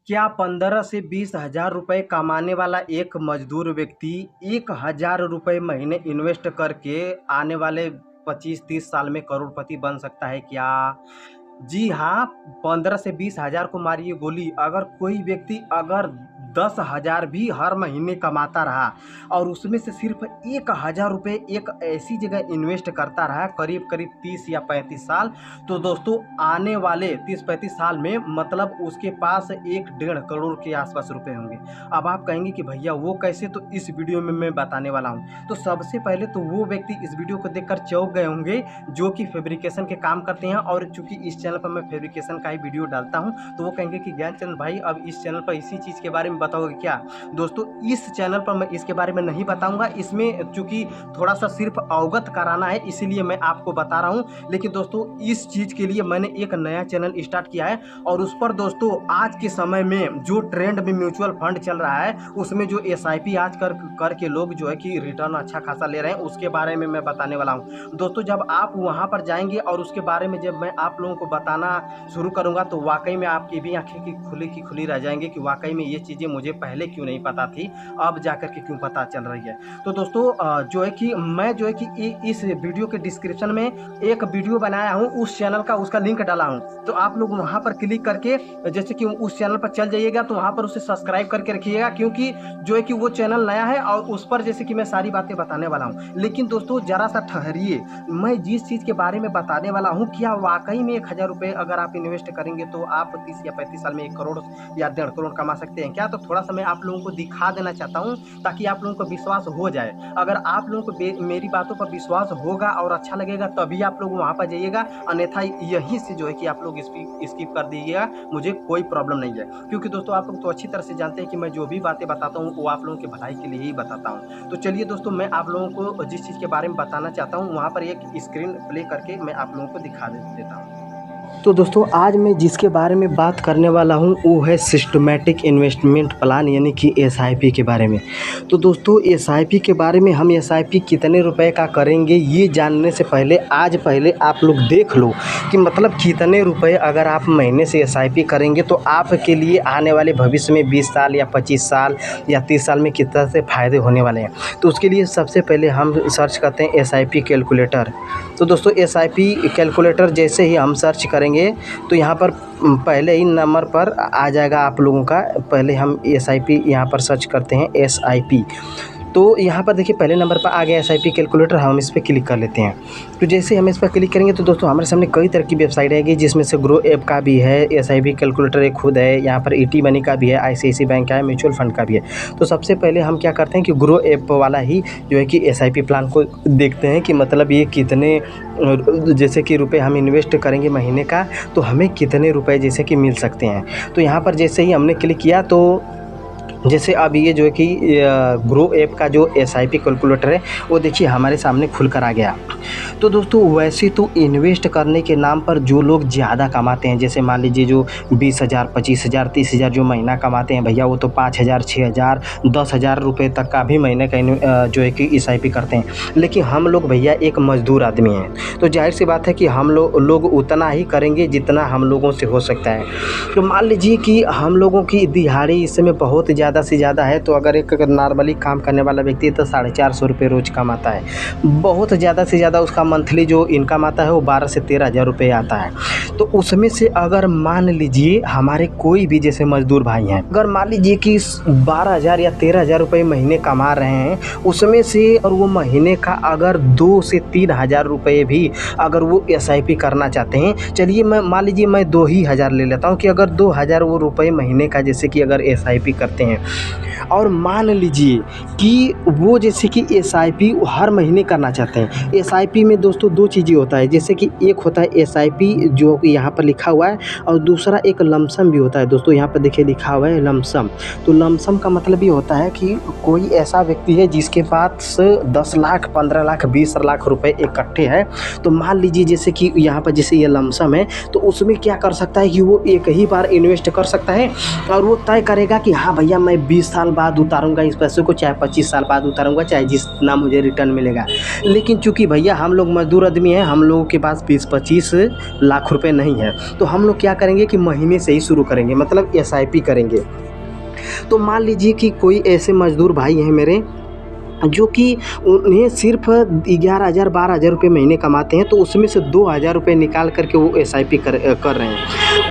क्या 15 से 20 हज़ार रुपये कमाने वाला एक मजदूर व्यक्ति 1 हज़ार रुपये महीने इन्वेस्ट करके आने वाले 25-30 साल में करोड़पति बन सकता है क्या? जी हाँ, 15 से 20 हज़ार को मारिए गोली। अगर कोई व्यक्ति अगर 10 हज़ार भी हर महीने कमाता रहा और उसमें से सिर्फ 1 हज़ार रुपये एक ऐसी जगह इन्वेस्ट करता रहा करीब करीब 30 या 35 साल, तो दोस्तों आने वाले 30-35 साल में मतलब उसके पास 1-1.5 करोड़ के आसपास रुपए होंगे। अब आप कहेंगे कि भैया वो कैसे, तो इस वीडियो में मैं बताने वाला हूँ। तो सबसे पहले तो वो व्यक्ति इस वीडियो को देखकर चौंक गए होंगे जो कि फैब्रिकेशन के काम करते हैं, और चूंकि इस चैनल पर मैं फैब्रिकेशन का ही वीडियो डालता हूं तो वो कहेंगे कि ज्ञानचंद भाई अब इस चैनल पर इसी चीज़ के बारे में बताओगे क्या? दोस्तों इस चैनल पर मैं इसके बारे में नहीं बताऊंगा, इसमें चूंकि थोड़ा सा सिर्फ अवगत कराना है इसीलिए मैं आपको बता रहा हूं। लेकिन दोस्तों इस चीज़ के लिए मैंने एक नया चैनल स्टार्ट किया है और उस पर दोस्तों आज के समय में जो ट्रेंड में म्यूचुअल फंड चल रहा है उसमें जो SIP आज करके लोग जो है कि रिटर्न अच्छा खासा ले रहे हैं उसके बारे में मैं बताने वाला हूँ। दोस्तों जब आप वहाँ पर जाएंगे और उसके बारे में जब मैं आप लोगों को बताना शुरू करूँगा तो वाकई में आपकी भी आंखें की खुली रह जाएंगी कि वाकई में ये चीज़ें मुझे पहले क्यों नहीं पता थी, अब जाकर के क्यों पता चल रही है। तो दोस्तों जो है कि मैं जो है कि इस वीडियो के डिस्क्रिप्शन में एक वीडियो बनाया हूँ उस चैनल का, उसका लिंक डाला हूँ। तो आप लोग वहाँ पर क्लिक करके जैसे कि उस चैनल पर चल जाइएगा तो वहाँ पर उसे सब्सक्राइब करके रखिएगा, क्योंकि जो है कि वो चैनल नया है और उस पर जैसे कि मैं सारी बातें बताने वाला हूँ। लेकिन दोस्तों ज़रा सा ठहरिए, मैं जिस चीज़ के बारे में बताने वाला हूँ क्या वाकई में 1 हज़ार रुपये अगर आप इन्वेस्ट करेंगे तो आप 30 या 35 साल में 1 करोड़ या 1.5 करोड़ कमा सकते हैं क्या? तो थोड़ा सा मैं आप लोगों को दिखा देना चाहता हूँ ताकि आप लोगों को विश्वास हो जाए। अगर आप लोगों को मेरी बातों पर विश्वास होगा और अच्छा लगेगा तभी आप लोग वहाँ पर जाइएगा, अन्यथा यहीं से जो है कि आप लोग स्किप कर दीजिएगा, मुझे कोई प्रॉब्लम नहीं है। क्योंकि दोस्तों आप लोग तो अच्छी तरह से जानते हैं कि मैं जो भी बातें बताता हूँ वो आप लोगों की भलाई के लिए ही बताता हूँ। तो चलिए दोस्तों मैं आप लोगों को जिस चीज़ के बारे में बताना चाहता हूँ वहाँ पर एक स्क्रीन प्ले करके मैं आप लोगों को दिखा देता हूँ। तो दोस्तों आज मैं जिसके बारे में बात करने वाला हूं वो है सिस्टमैटिक इन्वेस्टमेंट प्लान यानी कि SIP के बारे में। तो दोस्तों SIP के बारे में हम SIP कितने रुपए का करेंगे ये जानने से पहले आज पहले आप लोग देख लो कि मतलब कितने रुपए अगर आप महीने से SIP करेंगे तो आपके लिए आने वाले भविष्य में 20 साल या 25 साल या 30 साल में कितना से फ़ायदे होने वाले हैं। तो उसके लिए सबसे पहले हम सर्च करते हैं SIP कैलकुलेटर। तो दोस्तों SIP कैलकुलेटर जैसे ही हम सर्च करेंगे तो यहाँ पर पहले ही नंबर पर आ जाएगा आप लोगों का। पहले हम SIP यहाँ पर सर्च करते हैं SIP, तो यहाँ पर देखिए पहले नंबर पर आ गया SIP कैलकुलेटर, हम इस पर क्लिक कर लेते हैं। तो जैसे हम इस पर क्लिक करेंगे तो दोस्तों हमारे सामने कई तरह की वेबसाइट आएगी जिसमें से ग्रो ऐप का भी है, SIP कैलकुलेटर एक खुद है, यहाँ पर ET मनी का भी है, ICICI बैंक का है, म्यूचुअल फंड का भी है। तो सबसे पहले हम क्या करते हैं कि ग्रो ऐप वाला ही जो है कि SIP प्लान को देखते हैं कि मतलब ये कितने जैसे कि रुपए हम इन्वेस्ट करेंगे महीने का तो हमें कितने रुपए जैसे कि मिल सकते हैं। तो यहाँ पर जैसे ही हमने क्लिक किया तो जैसे अब ये जो है कि ग्रो ऐप का जो SIP कैलकुलेटर है वो देखिए हमारे सामने खुल कर आ गया। तो दोस्तों वैसे तो इन्वेस्ट करने के नाम पर जो लोग ज़्यादा कमाते हैं, जैसे मान लीजिए जो 20,000 25,000 30,000 जो महीना कमाते हैं भैया वो तो 5,000 6,000 10,000 रुपये तक का भी महीने का जो है कि SIP करते हैं। लेकिन हम लोग भैया एक मज़दूर आदमी हैं तो जाहिर सी बात है कि हम लोग उतना ही करेंगे जितना हम लोगों से हो सकता है। तो मान लीजिए कि हम लोगों की दिहाड़ी इस समय बहुत ज़्यादा से ज़्यादा है, तो अगर एक नॉर्मली काम करने वाला व्यक्ति तो 450 रुपये रोज़ कमाता है, बहुत ज़्यादा से ज़्यादा उसका मंथली जो इनकम आता है वो 12 से 13,000 रुपये आता है। तो उसमें से अगर मान लीजिए हमारे कोई भी जैसे मजदूर भाई हैं, अगर मान लीजिए कि 12,000 या 13,000 रुपये महीने कमा रहे हैं उसमें से, और वो महीने का अगर 2 से 3,000 रुपये भी अगर वो SIP करना चाहते हैं, चलिए मैं मान लीजिए मैं 2,000 ले लेता हूँ कि अगर 2,000 वो रुपये महीने का जैसे कि अगर SIP करते हैं और मान लीजिए कि वो जैसे कि SIP हर महीने करना चाहते हैं। SIP में दोस्तों दो चीज़ें होता है, जैसे कि एक होता है SIP जो कि यहाँ पर लिखा हुआ है और दूसरा एक लमसम भी होता है। दोस्तों यहाँ पर देखिए लिखा हुआ है लमसम। तो लमसम का मतलब ये होता है कि कोई ऐसा व्यक्ति है जिसके पास 10 लाख 15 लाख 20 लाख रुपए इकट्ठे हैं, तो मान लीजिए जैसे कि यहाँ पर जैसे ये लमसम है तो उसमें क्या कर सकता है कि वो एक ही बार इन्वेस्ट कर सकता है और वो तय करेगा कि हाँ भैया भैया मैं 20 साल बाद उतारूँगा इस पैसे को, चाहे 25 साल बाद उतारूँगा, चाहे जितना मुझे रिटर्न मिलेगा। लेकिन चूँकि भैया हम लोग मज़दूर आदमी हैं, हम लोगों के पास 20-25 लाख रुपए नहीं है, तो हम लोग क्या करेंगे कि महीने से ही शुरू करेंगे, मतलब SIP करेंगे। तो मान लीजिए कि कोई ऐसे मज़दूर भाई हैं मेरे जो कि उन्हें सिर्फ 11,000 12,000 रुपये महीने कमाते हैं, तो उसमें से 2,000 रुपये निकाल कर के वो SIP कर रहे हैं।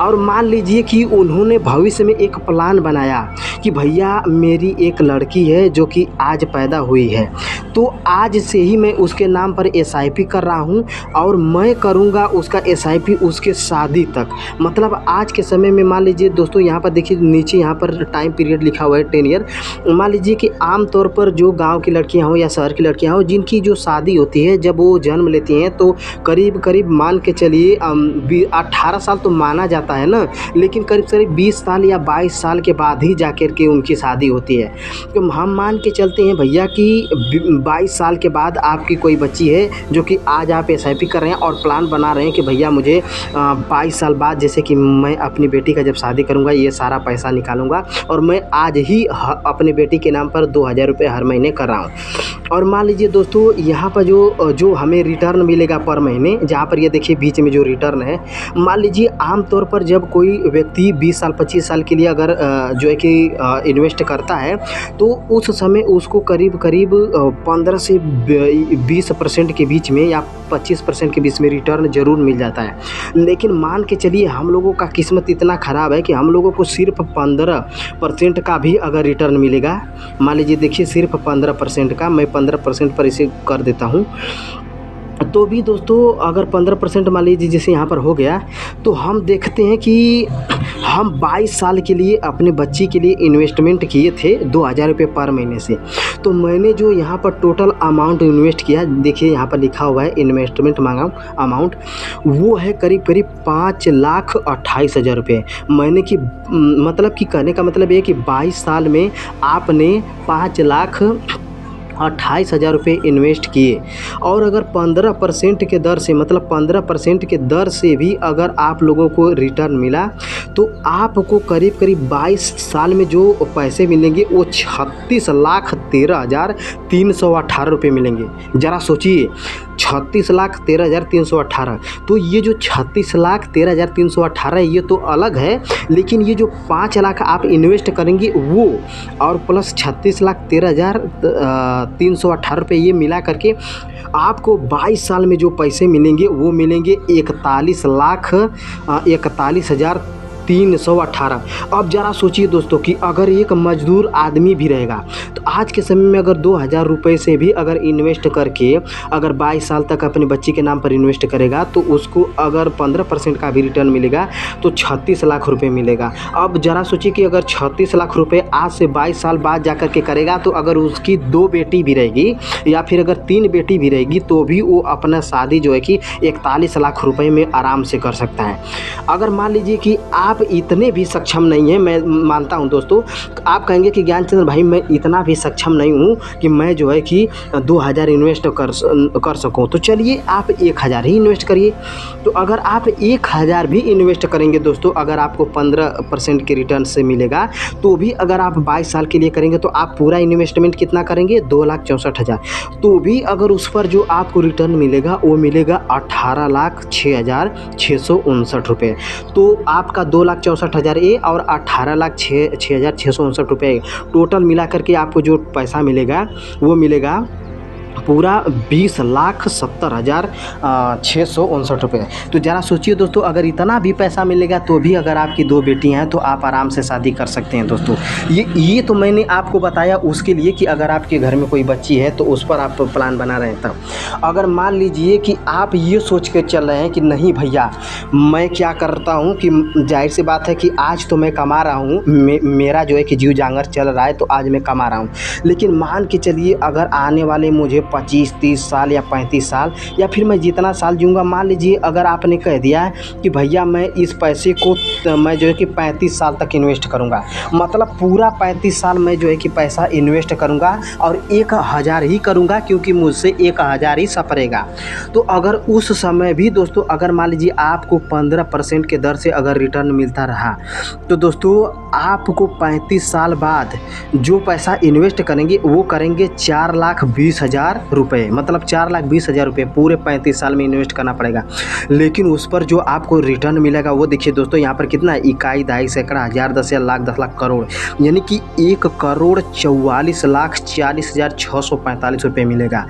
और मान लीजिए कि उन्होंने भविष्य में एक प्लान बनाया कि भैया मेरी एक लड़की है जो कि आज पैदा हुई है, तो आज से ही मैं उसके नाम पर SIP कर रहा हूँ और मैं करूँगा उसका SIP उसके शादी तक। मतलब आज के समय में मान लीजिए दोस्तों, यहाँ पर देखिए नीचे यहाँ पर टाइम पीरियड लिखा हुआ है 10 ईयर। मान लीजिए कि आम तौर पर जो गाँव की लड़कियां हो या शहर की लड़कियां हो, जिनकी जो शादी होती है जब वो जन्म लेती हैं, तो करीब करीब मान के चलिए 18 साल तो माना जाता है ना, लेकिन करीब करीब 20 साल या 22 साल के बाद ही जाकर के उनकी शादी होती है। तो हम मान के चलते हैं भैया कि 22 साल के बाद आपकी कोई बच्ची है जो कि आज आप SIP कर रहे हैं और प्लान बना रहे हैं कि भैया मुझे 22 साल बाद, जैसे कि मैं अपनी बेटी का जब शादी करूँगा ये सारा पैसा निकालूंगा और मैं आज ही अपने बेटी के नाम पर 2,000 रुपये हर महीने कर रहा हूँ। और मान लीजिए दोस्तों यहाँ पर जो हमें रिटर्न मिलेगा पर महीने, जहाँ पर ये देखिए बीच में जो रिटर्न है, मान लीजिए आम तौर पर जब कोई व्यक्ति 20 साल 25 साल के लिए अगर जो है कि इन्वेस्ट करता है, तो उस समय उसको करीब करीब 15 से 20% के बीच में या 25% के बीच में रिटर्न ज़रूर मिल जाता है। लेकिन मान के चलिए हम लोगों का किस्मत इतना ख़राब है कि हम लोगों को सिर्फ 15% का भी अगर रिटर्न मिलेगा, मान लीजिए देखिए सिर्फ 15% का, मैं 15% पर इसे कर देता हूँ, तो भी दोस्तों अगर 15% मान लीजिए जैसे यहाँ पर हो गया, तो हम देखते हैं कि हम 22 साल के लिए अपने बच्ची के लिए इन्वेस्टमेंट किए थे 2,000 रुपये पर महीने से। तो मैंने जो यहाँ पर टोटल अमाउंट इन्वेस्ट किया, देखिए यहाँ पर लिखा हुआ है इन्वेस्टमेंट मांगा अमाउंट, वो है करीब करीब 5,28,000 रुपये। मैंने कि मतलब कि कहने का मतलब ये कि 22 साल में आपने 5,28,000 रुपये इन्वेस्ट किए, और अगर 15% के दर से, मतलब 15% के दर से भी अगर आप लोगों को रिटर्न मिला, तो आपको करीब करीब 22 साल में जो पैसे मिलेंगे वो 36,13,318 रुपये मिलेंगे। ज़रा सोचिए, 36,13,318। तो ये जो 36,13,318 ये तो अलग है, लेकिन ये जो 5 लाख आप इन्वेस्ट करेंगे वो, और प्लस 36,13,318 रुपये, ये मिला करके आपको 22 साल में जो पैसे मिलेंगे वो मिलेंगे 41,41,318। अब ज़रा सोचिए दोस्तों कि अगर एक मज़दूर आदमी भी रहेगा, तो आज के समय में अगर 2,000 रुपये से भी अगर इन्वेस्ट करके अगर 22 साल तक अपनी बच्ची के नाम पर इन्वेस्ट करेगा, तो उसको अगर 15% का भी रिटर्न मिलेगा तो 36 लाख रुपये मिलेगा। अब ज़रा सोचिए कि अगर 36 लाख रुपये आज से 22 साल बाद जा कर के करेगा, तो अगर उसकी 2 बेटी भी रहेगी या फिर अगर 3 बेटी भी रहेगी, तो भी वो अपना शादी जो है कि 41 लाख रुपये में आराम से कर सकता है। अगर मान लीजिए कि आप इतने भी सक्षम नहीं हैं, मैं मानता हूं दोस्तों, आप कहेंगे कि ज्ञानचंद्र भाई मैं इतना भी सक्षम नहीं हूं कि मैं जो है कि 2,000 इन्वेस्ट कर सकूं, तो चलिए आप 1,000 ही इन्वेस्ट करिए। तो अगर आप 1,000 भी इन्वेस्ट करेंगे दोस्तों, अगर आपको 15% के रिटर्न से मिलेगा, तो भी अगर आप 22 साल के लिए करेंगे तो आप पूरा इन्वेस्टमेंट कितना करेंगे, 2,64,000। तो भी अगर उस पर जो आपको रिटर्न मिलेगा वो मिलेगा 18,06,659 रुपये। तो आपका 2,64,000 ये और 18,06,659 रुपये टोटल मिला करके आपको जो पैसा मिलेगा वो मिलेगा पूरा 20,70,659 रुपये। तो ज़रा सोचिए दोस्तों, अगर इतना भी पैसा मिलेगा तो भी अगर आपकी 2 बेटियां हैं तो आप आराम से शादी कर सकते हैं दोस्तों। ये तो मैंने आपको बताया उसके लिए कि अगर आपके घर में कोई बच्ची है तो उस पर आप प्लान बना रहे हैं। तब अगर मान लीजिए कि आप ये सोच के चल रहे हैं कि नहीं भैया मैं क्या करता हूँ कि जाहिर सी बात है कि आज तो मैं कमा रहा हूँ, मेरा जो है कि जीव जांगर चल रहा है, तो आज मैं कमा रहा हूँ, लेकिन मान के चलिए अगर आने वाले मुझे 25-30 साल या 35 साल या फिर मैं जितना साल जीऊँगा। मान लीजिए अगर आपने कह दिया है कि भैया मैं इस पैसे को मैं जो है कि 35 साल तक इन्वेस्ट करूँगा, मतलब पूरा 35 साल मैं जो है कि पैसा इन्वेस्ट करूँगा और 1000 ही करूँगा, क्योंकि मुझसे 1000 ही सपरेगा। तो अगर उस समय भी दोस्तों अगर मान लीजिए आपको 15% के दर से अगर रिटर्न मिलता रहा, तो दोस्तों आपको 35 साल बाद जो पैसा इन्वेस्ट करेंगे वो करेंगे 4,20,000 रुपये, मतलब 4,20,000 रुपये पूरे 35 साल में इन्वेस्ट करना पड़ेगा। लेकिन उस पर जो आपको रिटर्न मिलेगा वो देखिए दोस्तों यहाँ पर कितना है, इकाई, दहाई, सैकड़ा, हज़ार, 10,000, लाख, 10 लाख, करोड़, यानी कि 1,44,40,645 रुपये मिलेगा।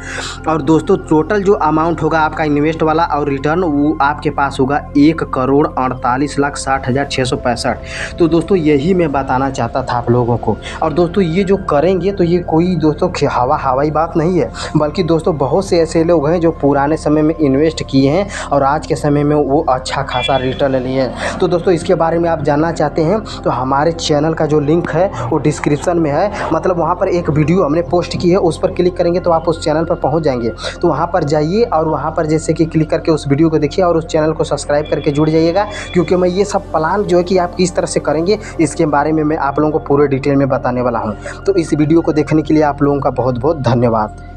और दोस्तों टोटल जो अमाउंट होगा आपका इन्वेस्ट वाला और रिटर्न वो आपके पास होगा 1,48,60,665। तो दोस्तों यही मैं बताना चाहता था आप लोगों को। और दोस्तों ये जो करेंगे तो ये कोई दोस्तों हवाई बात नहीं है, बल्कि दोस्तों बहुत से ऐसे लोग हैं जो पुराने समय में इन्वेस्ट किए हैं और आज के समय में वो अच्छा खासा रिटर्न लिए हैं। तो दोस्तों इसके बारे में आप जानना चाहते हैं तो हमारे चैनल का जो लिंक है वो डिस्क्रिप्शन में है, मतलब वहाँ पर एक वीडियो हमने पोस्ट की है, उस पर क्लिक करेंगे तो आप उस चैनल पर पहुँच जाएंगे। तो वहाँ पर जाइए और वहाँ पर जैसे कि क्लिक करके उस वीडियो को देखिए और उस चैनल को सब्सक्राइब करके जुड़ जाइएगा, क्योंकि मैं ये सब प्लान जो है कि आप किस तरह से करेंगे इसके बारे में मैं आप लोगों को पूरे डिटेल में बताने वाला हूँ। तो इस वीडियो को देखने के लिए आप लोगों का बहुत बहुत धन्यवाद।